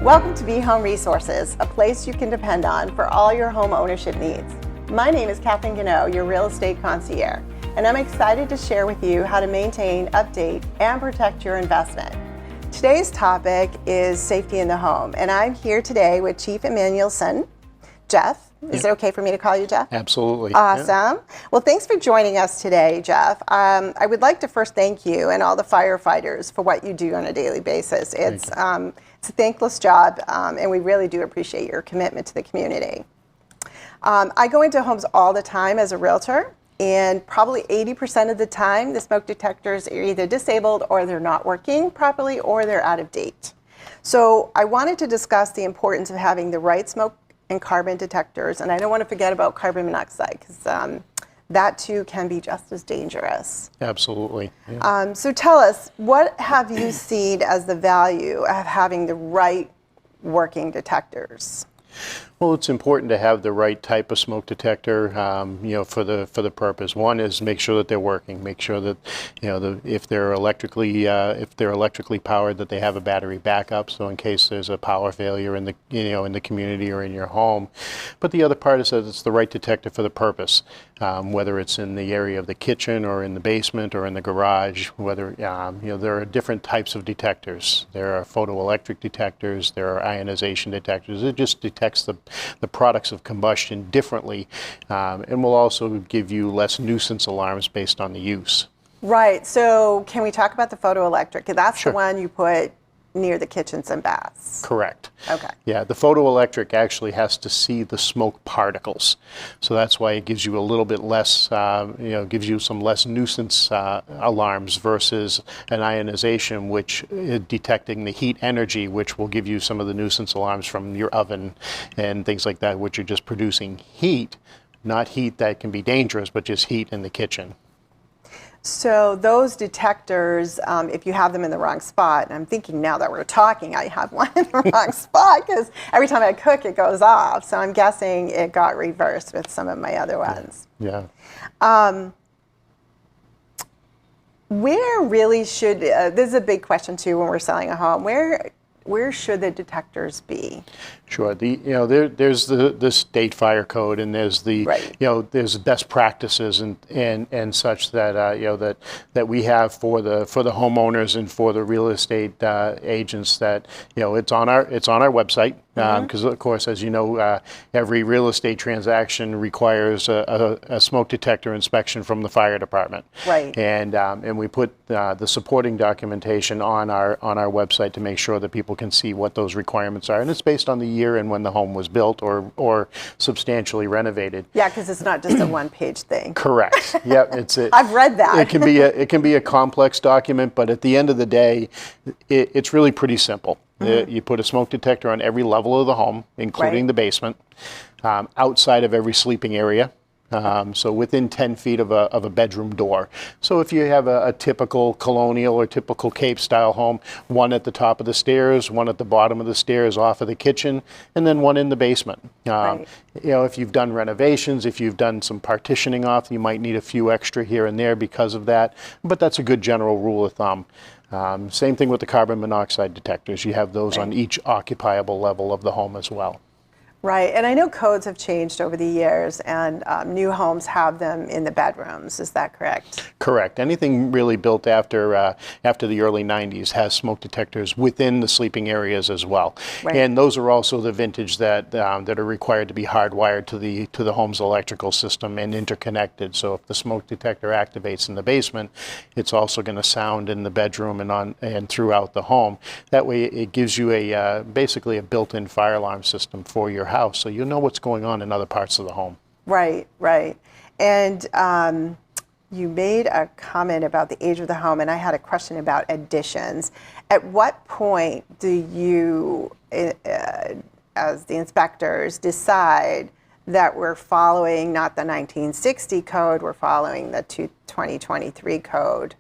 Welcome to Be Home Resources, a place you can depend on for all your home ownership needs. My name is Kathleen Gano, your real estate concierge, and I'm excited to share with you how to maintain, update, and protect your investment. Today's topic is safety in the home, and I'm here today with Chief Emmanuelson, Jeff. Is it okay for me to call you Jeff? Absolutely. Awesome. Yeah. Well, thanks for joining us today, Jeff. I would like to first thank you and all the firefighters for what you do on a daily basis. It's a thankless job, and we really do appreciate your commitment to the community. I go into homes all the time as a realtor, and probably 80% of the time, the smoke detectors are either disabled or they're not working properly or they're out of date. So I wanted to discuss the importance of having the right smoke and carbon detectors, and I don't want to forget about carbon monoxide because that too can be just as dangerous. Absolutely. Yeah. So tell us, what have you seen as the value of having the right working detectors? Well, it's important to have the right type of smoke detector, for the purpose. One is make sure that they're working. Make sure that, if they're electrically powered, that they have a battery backup. So in case there's a power failure in the community or in your home. But the other part is that it's the right detector for the purpose. Whether it's in the area of the kitchen or in the basement or in the garage. Whether there are different types of detectors. There are photoelectric detectors. There are ionization detectors. It just detects the products of combustion differently, and will also give you less nuisance alarms based on the use. Right. So can we talk about the photoelectric? That's Sure. the one you put near the kitchens and baths. Correct. Okay. Yeah, the photoelectric actually has to see the smoke particles, so that's why it gives you a little bit less, gives you some less nuisance alarms versus an ionization, which is detecting the heat energy, which will give you some of the nuisance alarms from your oven and things like that, which are just producing heat, not heat that can be dangerous, but just heat in the kitchen. So those detectors, if you have them in the wrong spot, and I'm thinking now that we're talking, I have one in the wrong spot because every time I cook, it goes off. So I'm guessing it got reversed with some of my other ones. Yeah. Where really should, this is a big question too when we're selling a home, where should the detectors be? Sure. There's the state fire code, and there's the Right. There's best practices and such that that we have for the homeowners and for the real estate agents. That it's on our website because of course, as you know, every real estate transaction requires a smoke detector inspection from the fire department. Right. And we put the supporting documentation on our website to make sure that people can see what those requirements are, and it's based on the year and when the home was built or substantially renovated. Yeah, because it's not just a one-page thing. Correct. Yep. I've read that. It can be a complex document, but at the end of the day, it's really pretty simple. You put a smoke detector on every level of the home, including Right. the basement, outside of every sleeping area. So within 10 feet of a bedroom door. So if you have a typical colonial or typical Cape style home, one at the top of the stairs, one at the bottom of the stairs off of the kitchen, and then one in the basement. Right. If you've done renovations, if you've done some partitioning off, you might need a few extra here and there because of that, but that's a good general rule of thumb. Same thing with the carbon monoxide detectors. You have those on each occupiable level of the home as well. Right, and I know codes have changed over the years, and new homes have them in the bedrooms. Is that correct? Correct. Anything really built after the early 90s has smoke detectors within the sleeping areas as well. Right. And those are also the vintage that are required to be hardwired to the home's electrical system and interconnected. So if the smoke detector activates in the basement, it's also going to sound in the bedroom and throughout the home. That way, it gives you basically a built-in fire alarm system for your house, so you know what's going on in other parts of the home. Right, right. And you made a comment about the age of the home, and I had a question about additions. At what point do you, as the inspectors, decide that we're following not the 1960 code, we're following the 2023 code?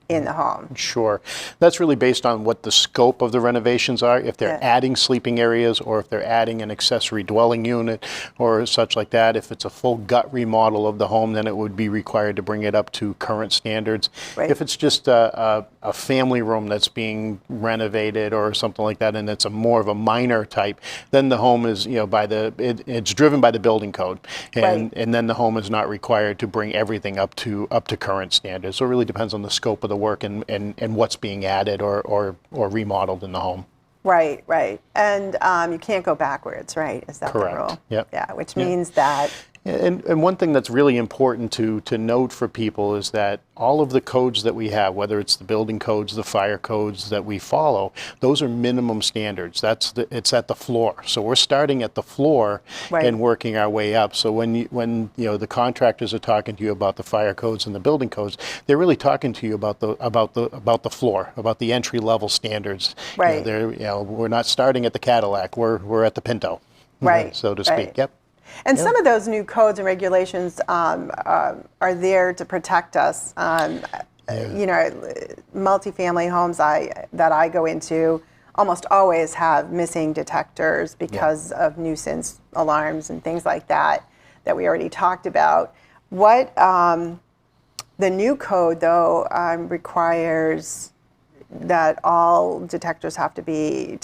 in the home? Sure. That's really based on what the scope of the renovations are. If they're Yeah. adding sleeping areas or if they're adding an accessory dwelling unit or such like that. If it's a full gut remodel of the home, then it would be required to bring it up to current standards. Right. If it's just a family room that's being renovated or something like that, and it's a more of a minor type, then the home is, it's driven by the building code, Right. and then the home is not required to bring everything up to current standards. So it really depends on the scope of the work and what's being added or remodeled in the home. Right, right. And you can't go backwards, right? Is that Correct. the rule? Yep. Yeah, which means that, And one thing that's really important to note for people is that all of the codes that we have, whether it's the building codes, the fire codes that we follow, those are minimum standards. It's at the floor. So we're starting at the floor Right. and working our way up. So when the contractors are talking to you about the fire codes and the building codes, they're really talking to you about the floor, about the entry level standards. Right. We're not starting at the Cadillac. We're at the Pinto. Right, So to speak. right. Yep. and some of those new codes and regulations are there to protect us. Multifamily homes that I go into almost always have missing detectors because of nuisance alarms and things like that we already talked about. What the new code, though, requires that all detectors have to be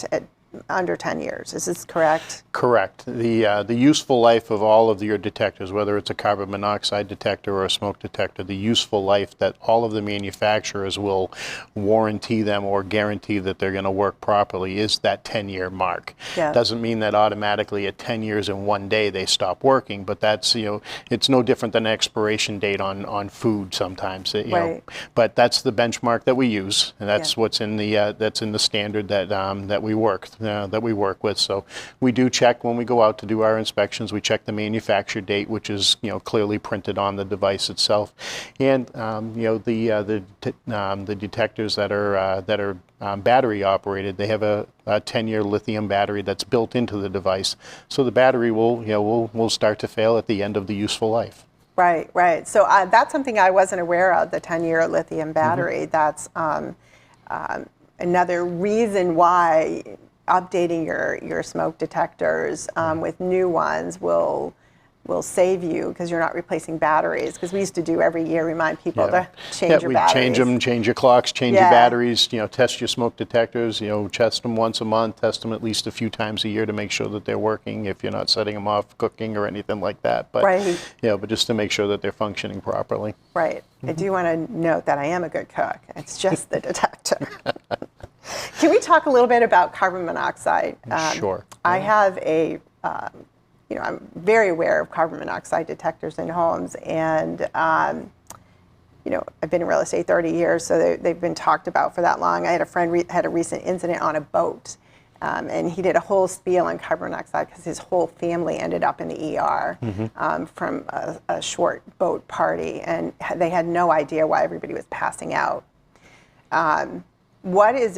under 10 years. Is this correct? Correct. The useful life of all of your detectors, whether it's a carbon monoxide detector or a smoke detector, the useful life that all of the manufacturers will warranty them or guarantee that they're going to work properly is that 10-year mark. Yeah. Doesn't mean that automatically at 10 years and one day they stop working, but that's, it's no different than an expiration date on food sometimes. Right. But that's the benchmark that we use, and that's Yeah. what's in the standard that we work with. So we do check when we go out to do our inspections. We check the manufacture date, which is clearly printed on the device itself, and the detectors that are battery operated. They have a 10-year lithium battery that's built into the device, so the battery will start to fail at the end of the useful life. Right, right. So that's something I wasn't aware of, the 10-year lithium battery. That's another reason why updating your smoke detectors with new ones will save you, because you're not replacing batteries. Because we used to do every year, remind people to change your we batteries. change them, change your clocks, change your batteries, test your smoke detectors, test them once a month, test them at least a few times a year to make sure that they're working if you're not setting them off cooking or anything like that. But, Right. but just to make sure that they're functioning properly. Right. I do want to note that I am a good cook. It's just the detector. Can we talk a little bit about carbon monoxide? Sure. I have I'm very aware of carbon monoxide detectors in homes, and I've been in real estate 30 years, so they've been talked about for that long. I had a friend had a recent incident on a boat, and he did a whole spiel on carbon monoxide because his whole family ended up in the ER from a short boat party, and they had no idea why everybody was passing out. What has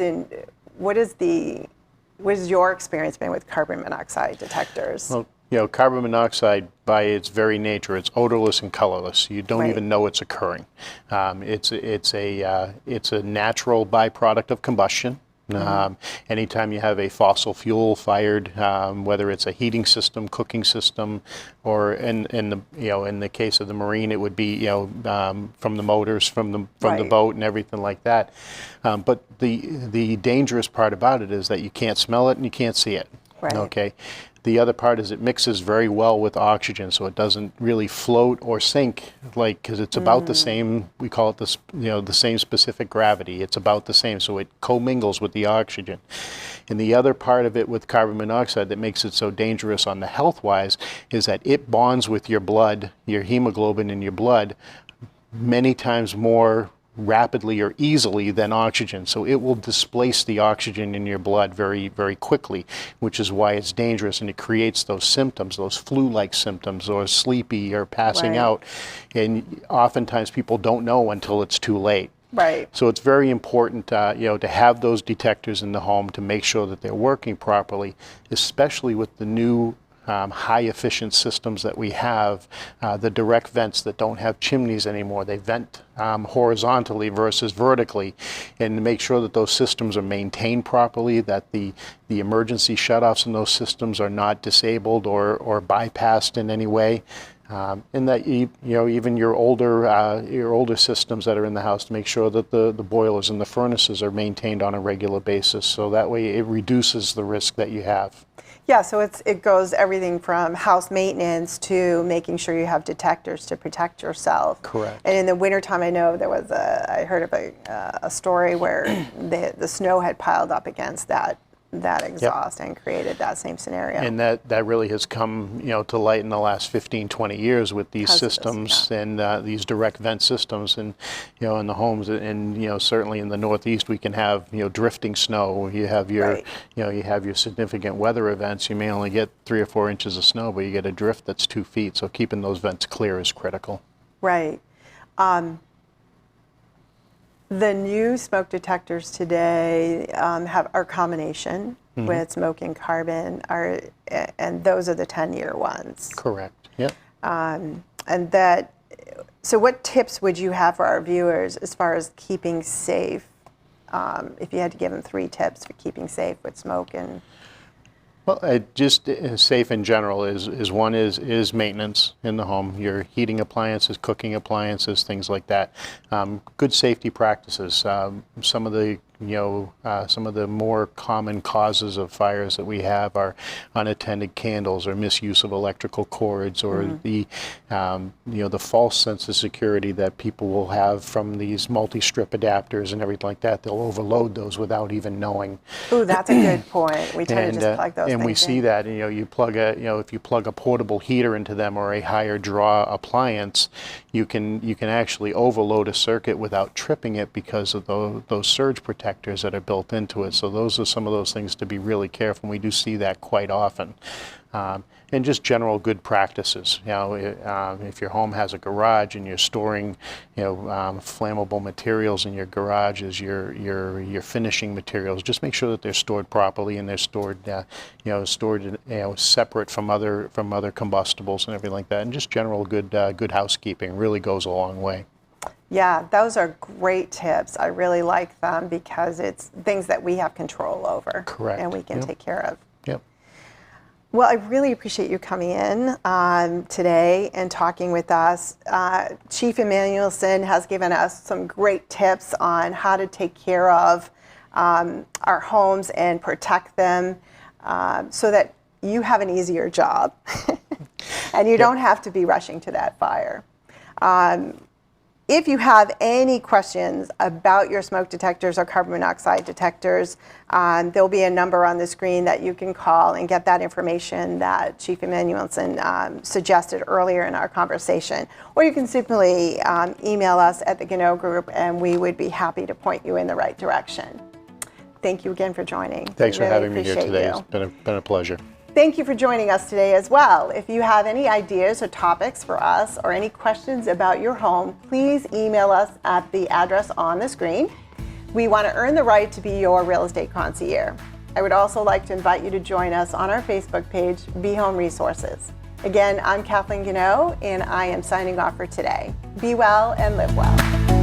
your experience been with carbon monoxide detectors? Well, carbon monoxide, by its very nature, it's odorless and colorless. You don't even know it's occurring. It's a natural byproduct of combustion. Anytime you have a fossil fuel fired, whether it's a heating system, cooking system, or in the case of the marine, it would be from the motors, from the boat and everything like that. But the dangerous part about it is that you can't smell it and you can't see it. Right. Okay. The other part is it mixes very well with oxygen, so it doesn't really float or sink, because it's about the same. We call it the same specific gravity. It's about the same, so it commingles with the oxygen. And the other part of it with carbon monoxide that makes it so dangerous on the health-wise is that it bonds with your blood, your hemoglobin in your blood, many times more rapidly or easily than oxygen. So it will displace the oxygen in your blood very, very quickly, which is why it's dangerous, and it creates those symptoms, those flu-like symptoms, or sleepy or passing out. And oftentimes people don't know until it's too late. Right. So it's very important, to have those detectors in the home to make sure that they're working properly, especially with the new high efficient systems that we have, the direct vents that don't have chimneys anymore, they vent horizontally versus vertically, and to make sure that those systems are maintained properly, that the emergency shutoffs in those systems are not disabled or bypassed in any way. And that even your older systems that are in the house, to make sure that the boilers and the furnaces are maintained on a regular basis, so that way it reduces the risk that you have. Yeah, so it goes everything from house maintenance to making sure you have detectors to protect yourself. Correct. And in the wintertime, I know I heard of a story where the snow had piled up against that exhaust and created that same scenario. And that really has come to light in the last 15, 20 years with these systems and these direct vent systems, and in the homes, and certainly in the Northeast we can have drifting snow. You have your you have your significant weather events. You may only get 3 or 4 inches of snow, but you get a drift that's 2 feet. So keeping those vents clear is critical. Right. The new smoke detectors today are a combination with smoke and carbon, and those are the 10-year ones. Correct. Yep. So what tips would you have for our viewers as far as keeping safe? If you had to give them 3 tips for keeping safe with smoke and... Well, just safe in general is one is maintenance in the home. Your heating appliances, cooking appliances, things like that. Good safety practices. Some of the more common causes of fires that we have are unattended candles, or misuse of electrical cords, or the false sense of security that people will have from these multi-strip adapters and everything like that. They'll overload those without even knowing. Ooh, that's a good point. We tend to just plug those and we see in. that, you plug if you plug a portable heater into them or a higher draw appliance, you can actually overload a circuit without tripping it because of those surge protectors that are built into it. So those are some of those things to be really careful. And we do see that quite often. And just general good practices. If your home has a garage and you're storing, flammable materials in your garage as your finishing materials, just make sure that they're stored properly and they're stored, separate from other combustibles and everything like that. And just general good housekeeping really goes a long way. Yeah, those are great tips. I really like them because it's things that we have control over. Correct. And we can take care of. Yep. Well, I really appreciate you coming in today and talking with us. Chief Emanuelson has given us some great tips on how to take care of our homes and protect them so that you have an easier job and you don't have to be rushing to that fire. If you have any questions about your smoke detectors or carbon monoxide detectors, there'll be a number on the screen that you can call and get that information that Chief Emanuelson suggested earlier in our conversation. Or you can simply email us at the Gano Group, and we would be happy to point you in the right direction. Thank you again for joining. Thanks for having me here today. You. It's been a pleasure. Thank you for joining us today as well. If you have any ideas or topics for us or any questions about your home, please email us at the address on the screen. We want to earn the right to be your real estate concierge. I would also like to invite you to join us on our Facebook page, Be Home Resources. Again, I'm Kathleen Gano, and I am signing off for today. Be well and live well.